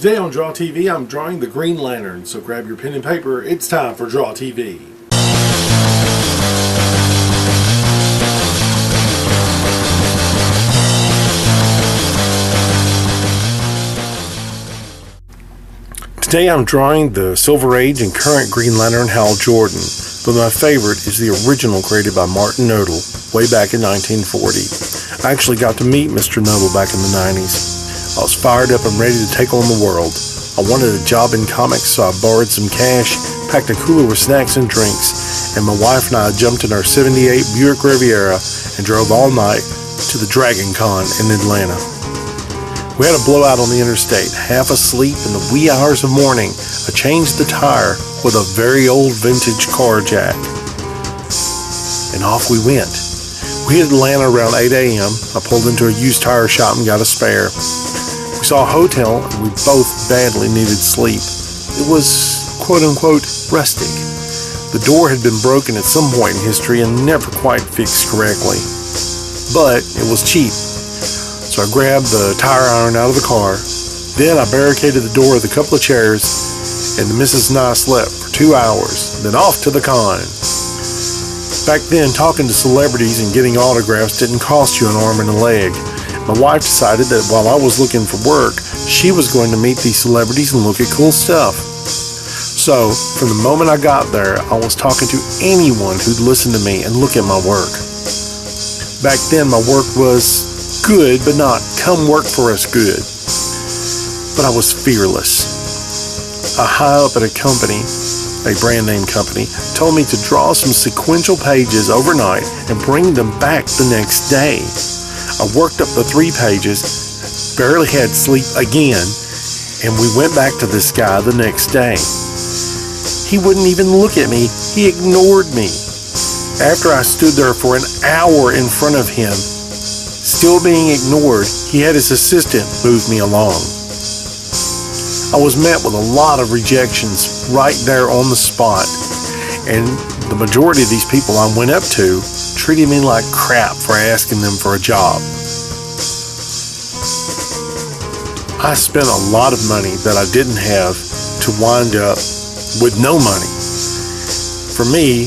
Today on Draw TV, I'm drawing the Green Lantern, so grab your pen and paper. It's time for Draw TV. Today I'm drawing the Silver Age and current Green Lantern Hal Jordan, but my favorite is the original created by Martin Nodal way back in 1940. I actually got to meet Mr. Nodal back in the 90s. I was fired up and ready to take on the world. I wanted a job in comics, so I borrowed some cash, packed a cooler with snacks and drinks, and my wife and I jumped in our '78 Buick Riviera and drove all night to the Dragon Con in Atlanta. We had a blowout on the interstate, half asleep in the wee hours of morning. I changed the tire with a very old vintage car jack, and off we went. We hit Atlanta around 8 a.m. I pulled into a used tire shop and got a spare. We saw a hotel and we both badly needed sleep. It was quote-unquote rustic. The door had been broken at some point in history and never quite fixed correctly. But it was cheap. So I grabbed the tire iron out of the car. Then I barricaded the door with a couple of chairs, and the missus and I slept for 2 hours. Then off to the con. Back then, talking to celebrities and getting autographs didn't cost you an arm and a leg. My wife decided that while I was looking for work, she was going to meet these celebrities and look at cool stuff. So, from the moment I got there, I was talking to anyone who'd listen to me and look at my work. Back then, my work was good, but not come work for us good. But I was fearless. A high up at a company, a brand name company, told me to draw some sequential pages overnight and bring them back the next day. I worked up the 3 pages, barely had sleep again, and we went back to this guy the next day. He wouldn't even look at me. He ignored me. After I stood there for an hour in front of him, still being ignored, he had his assistant move me along. I was met with a lot of rejections right there on the spot, and the majority of these people I went up to treated me like crap for asking them for a job. I spent a lot of money that I didn't have to wind up with no money. For me,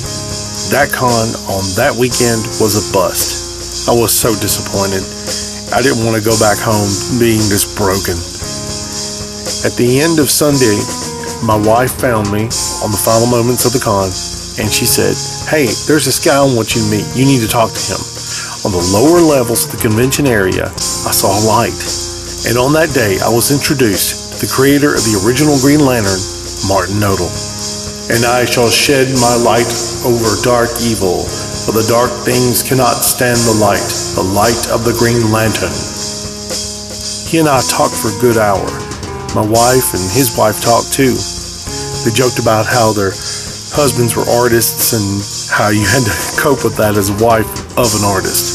that con on that weekend was a bust. I was so disappointed. I didn't want to go back home being this broken. At the end of Sunday, my wife found me on the final moments of the con, and she said, "Hey, there's this guy I want you to meet. You need to talk to him." On the lower levels of the convention area, I saw a light. And on that day, I was introduced to the creator of the original Green Lantern, Martin Nodal. "And I shall shed my light over dark evil, for the dark things cannot stand the light of the Green Lantern." He and I talked for a good hour. My wife and his wife talked too. They joked about how their husbands were artists and how you had to cope with that as a wife of an artist.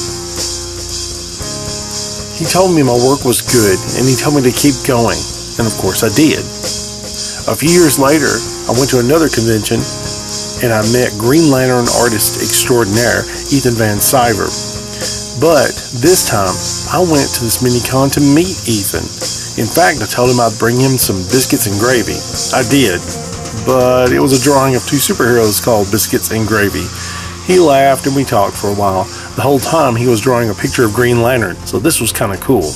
He told me my work was good and he told me to keep going, and of course I did. A few years later, I went to another convention and I met Green Lantern artist extraordinaire Ethan Van Sciver. But this time, I went to this mini-con to meet Ethan. In fact, I told him I'd bring him some biscuits and gravy. I did, but it was a drawing of 2 superheroes called Biscuits and Gravy. He laughed and we talked for a while. The whole time he was drawing a picture of Green Lantern, so this was kind of cool.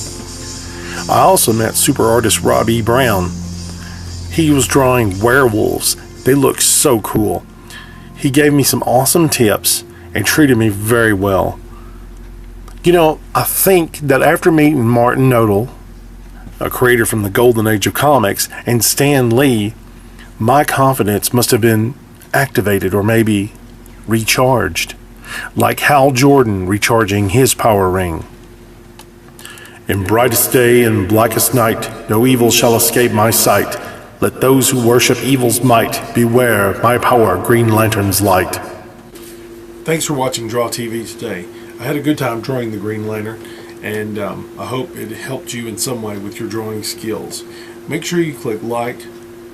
I also met super artist Rob E. Brown. He was drawing werewolves. They looked so cool. He gave me some awesome tips and treated me very well. You know, I think that after meeting Martin Nodal, a creator from the golden age of comics, and Stan Lee, my confidence must have been activated or maybe recharged, like Hal Jordan recharging his power ring. "In brightest day and blackest night, no evil shall escape my sight. Let those who worship evil's might beware my power, Green Lantern's light." Thanks for watching Draw TV today. I had a good time drawing the Green Lantern, and I hope it helped you in some way with your drawing skills. Make sure you click like,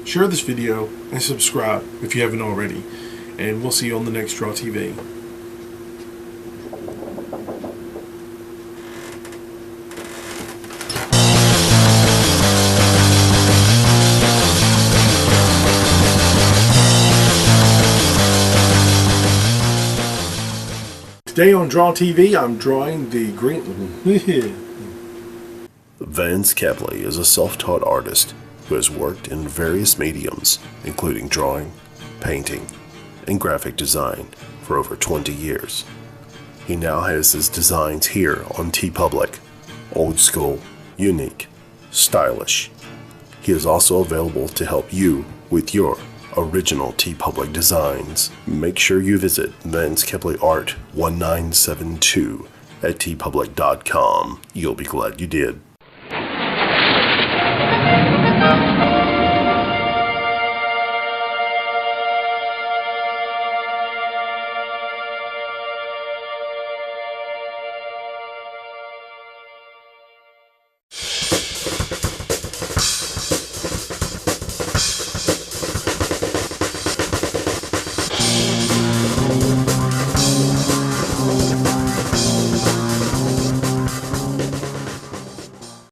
share this video, and subscribe if you haven't already. And we'll see you on the next Draw TV. Today on Draw TV, I'm drawing the green... Vance Kepley is a self-taught artist who has worked in various mediums, including drawing, painting, and graphic design for over 20 years. He now has his designs here on TeePublic. Old school, unique, stylish. He is also available to help you with your original TeePublic designs. Make sure you visit Vance Kepley Art 1972 at teepublic.com. You'll be glad you did.